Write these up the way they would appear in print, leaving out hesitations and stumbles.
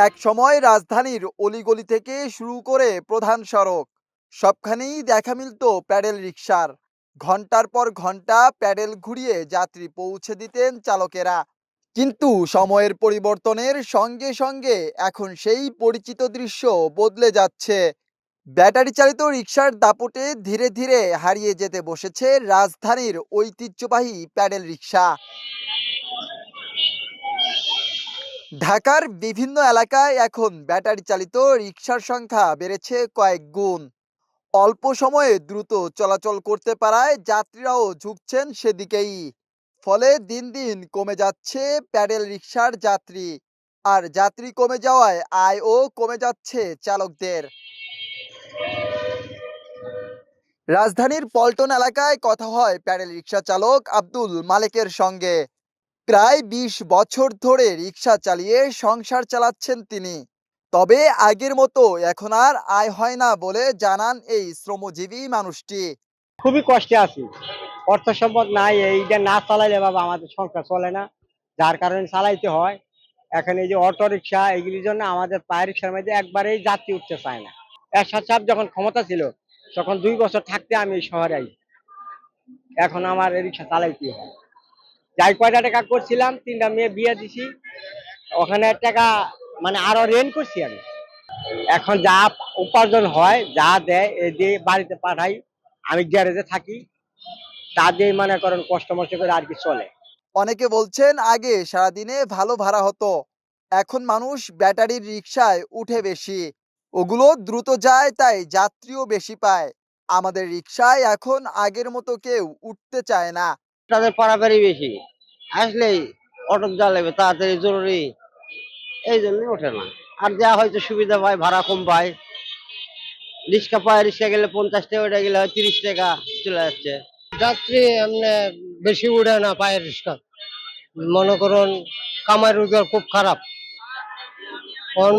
এক সময় রাজধানীর অলিগলি থেকে শুরু করে প্রধান সড়ক সবখানেই দেখা মিলত প্যাডেল রিকশার। ঘন্টার পর ঘন্টা প্যাডেল ঘুরিয়ে যাত্রী পৌঁছে দিতেন চালকেরা। কিন্তু সময়ের পরিবর্তনের সঙ্গে সঙ্গে এখন সেই পরিচিত দৃশ্য বদলে যাচ্ছে। ব্যাটারি চালিত রিকশার দাপটে ধীরে ধীরে হারিয়ে যেতে বসেছে রাজধানীর ঐতিহ্যবাহী প্যাডেল রিকশা। ঢাকার বিভিন্ন এলাকায় এখন ব্যাটারি চালিত রিকশার সংখ্যা বেড়েছে কয়েক গুণ। অল্প সময়ে দ্রুত চলাচল করতে পারায় যাত্রীরাও ঝুঁকছেন সেদিকেই। ফলে দিন দিন কমে যাচ্ছে প্যাডেল রিকশার যাত্রী, আর যাত্রী কমে যাওয়ায় আয়ও কমে যাচ্ছে চালকদের। রাজধানীর পল্টন এলাকায় কথা হয় প্যাডেল রিকশা চালক আব্দুল মালেকের সঙ্গে। প্রায় ২০ বছর ধরে রিকশা চালিয়ে সংসার চালাচ্ছেন তিনি। তবে আগের মতো এখন আর আয় হয় না বলে জানান এই শ্রমজীবী মানুষটি। খুবই কষ্টে আছি। অর্থ সম্পদ নাই, এইটা না চালাইলে বাবা আমাদের সংসার চলে না। যার কারণে চালাইতে হয়। এখন এই যে অটো রিক্সা এগুলির জন্য আমাদের পায়ে রিক্সার মধ্যে একবারেই যাত্রী উঠতে চায় না। এরশাদ সাহেব যখন ক্ষমতা ছিল তখন ২ বছর থাকতে আমি এই শহরে আই। এখন আমার এই রিক্সা চালাইতে হয়। যাই কয়টা টাকা করছিলাম, ৩টা মেয়ে বিয়ে দিছি, ওখানে টাকা মানে আরো রেন্ট করছি আমি। এখন যা উপার্জন হয়, যা দেয় এই দিয়ে বাড়িতে পাঠাই। আমি গ্যারেজে থাকি, তা দিয়ে মনে করেন কষ্ট মষ্ট করে আর কি চলে। অনেকে বলছেন আগে সারাদিনে ভালো ভাড়া হতো, এখন মানুষ ব্যাটারির রিকশায় উঠে বেশি। ওগুলো দ্রুত যায় তাই যাত্রীও বেশি পায়। আমাদের রিকশায় এখন আগের মতো কেউ উঠতে চায় না। তাদের পারাপারি বেশি, আসলেই অটো যা লাগবে তাড়াতাড়ি জরুরি, এই জন্যই ওঠে না। আর যা হয়তো সুবিধা পায়, ভাড়া কম পায়। রিক্সা পায়, রিক্সা গেলে 50 টাকা, ওটা গেলে হয় 30 টাকা, চলে যাচ্ছে। যাত্রী এমনি বেশি উঠে না পায়ের রিক্সা। মনে করুন কামাই রোজগার খুব খারাপ।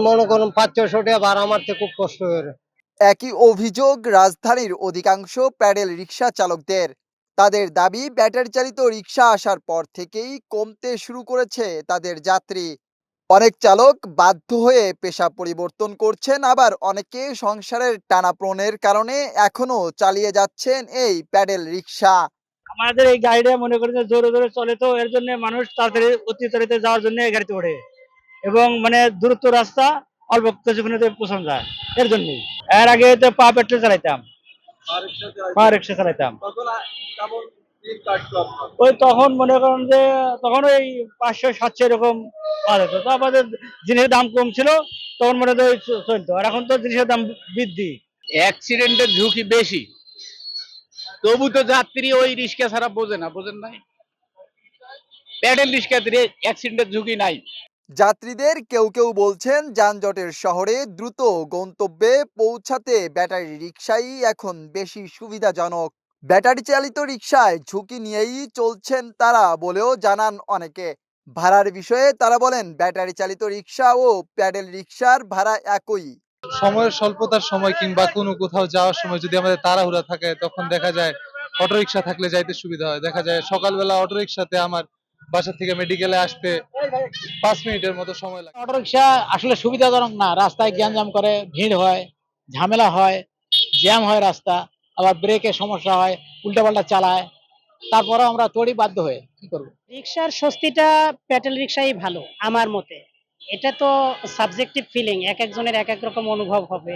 মনে করুন ৫০০ টাকা ভাড়া মারতে খুব কষ্ট হয়ে। একই অভিযোগ রাজধানীর অধিকাংশ প্যাডেল রিকশা চালকদের। তাদের দাবি ব্যাটারি চালিত রিকশা আসার পর থেকেই কমতে শুরু করেছে তাদের যাত্রী। অনেক চালক বাধ্য হয়ে পেশা পরিবর্তন করছেন, আবার অনেকে সংসারের টানাপোড়েনের কারণে এখনো চালিয়ে যাচ্ছেন এই প্যাডেল রিকশা। আমাদের এই গাড়িটা মনে করেন যে জোরে জোরে চলে, তো এর জন্য মানুষ তাড়াতাড়ি অতি তাড়াতাড়ি যাওয়ার জন্য এই গাড়িতে ওঠে এবং মানে দূরত্ব রাস্তা অল্প কিছুক্ষণে পৌঁছানো যায় এর জন্যই। এর আগে তো পা পেট্রোল চালাইতাম, পা রিক্সা চালাইতাম। ওই তখন মনে করেন যে তখন ওই ৫০০ ৭০০ এরকম পাওয়া যেত, তো আমাদের জিনিসের দাম কম ছিল, তখন মনে হয় চলতো। আর এখন তো জিনিসের দাম বৃদ্ধি। অ্যাক্সিডেন্টের ঝুঁকি বেশি, তবু তো যাত্রী ওই রিক্সা ছাড়া বোঝে না, বোঝেন নাই? প্যাডেল রিক্সাতে অ্যাক্সিডেন্টের ঝুঁকি নাই। যাত্রীদের কেউ কেউ বলছেন যানজটের শহরে দ্রুত গন্তব্যে পৌঁছাতে ব্যাটারি রিকশাই এখন বেশি সুবিধাজনক। ব্যাটারি চালিত রিকশায় ঝুঁকি নিয়েই চলছেন তারা বলেও জানান অনেকে। ভাড়ার বিষয়ে তারা বলেন ব্যাটারি চালিত রিকশা ও প্যাডেল রিকশার ভাড়া একই। সময়ের স্বল্পতার সময় কিংবা কোনো কোথাও যাওয়ার সময় যদি আমাদের তাড়াহুড়া থাকে তখন দেখা যায় অটোরিকশা থাকলে যাইতে সুবিধা হয়। দেখা যায় সকালবেলা অটোরিকশাতে আমার বাসা থেকে মেডিকেলে আসতে ৫ মিনিটের মতো সময় লাগে। অটোরিকশা আসলে সুবিধাজনক না, রাস্তায় গ্যাঞ্জাম করে, ভিড় হয়, ঝামেলা হয়, জ্যাম হয় রাস্তা, আবার ব্রেকের সমস্যা হয়, উল্টাপাল্টা চালায়। তারপরে আমরা তোরই বাধ্য হয়ে কি করবো। রিক্সার স্বস্তিটা প্যাডেল রিক্সাই ভালো আমার মতে। এটা তো সাবজেক্টিভ ফিলিং, এক একজনের এক এক রকম অনুভব হবে।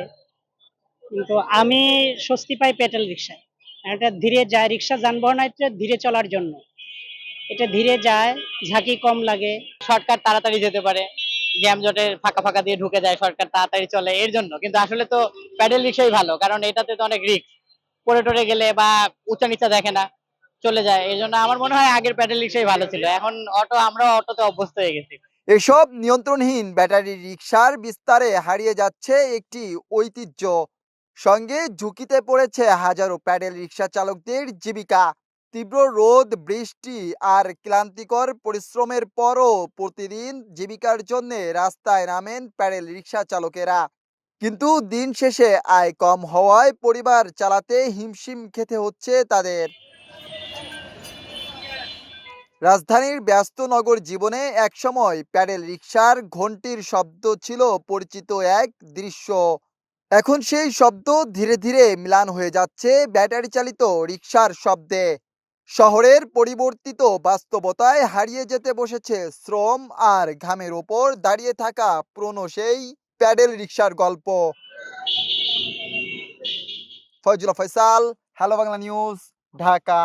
কিন্তু আমি স্বস্তি পাই প্যাডেল রিক্সায়। এটা ধীরে যায়, রিক্সা যানবাহন এটা ধীরে চলার জন্য। এটা ধীরে যায়, ঝাঁকি কম লাগে। শর্টকাট তাড়াতাড়ি যেতে পারে, জ্যাম জটের ফাঁকা ফাঁকা দিয়ে ঢুকে যায়, শর্টকাট তাড়াতাড়ি চলে এর জন্য। কিন্তু আসলে তো প্যাডেল রিক্সাই ভালো, কারণ এটাতে তো অনেক রিস্ক, পড়ে টরে গেলে বা উঁচা নিচা দেখে না, চলে যায়। এই জন্য আমার মনে হয় আগের প্যাডেল রিক্সাই ভালো ছিল। এখন আমরাও অটোতে অভ্যস্ত হয়ে গেছি। এসব নিয়ন্ত্রণহীন ব্যাটারি রিকশার বিস্তারে হারিয়ে যাচ্ছে একটি ঐতিহ্য। সঙ্গে ঝুঁকিতে পড়েছে হাজারো প্যাডেল রিকশা চালকদের জীবিকা। তীব্র রোদ, বৃষ্টি আর ক্লান্তিকর পরিশ্রমের পরও প্রতিদিন জীবিকার জন্য রাস্তায় নামেন প্যাডেল রিকশা চালকেরা। কিন্তু দিন শেষে আয় কম হওয়ায় পরিবার চালাতে হিমশিম খেতে হচ্ছে তাদের। রাজধানীর ব্যস্ত নগর জীবনে একসময় প্যাডেল রিকশার ঘন্টির শব্দ ছিল পরিচিত এক দৃশ্য। এখন সেই শব্দ ধীরে ধীরে ম্লান হয়ে যাচ্ছে ব্যাটারি চালিত রিকশার শব্দে। শহরের পরিবর্তিত বাস্তবতায় হারিয়ে যেতে বসেছে শ্রম আর ঘামের ওপর দাঁড়িয়ে থাকা পুরনো সেই প্যাডেল রিকশার গল্প। Faizullah Faisal, hello Bangla news, Dhaka.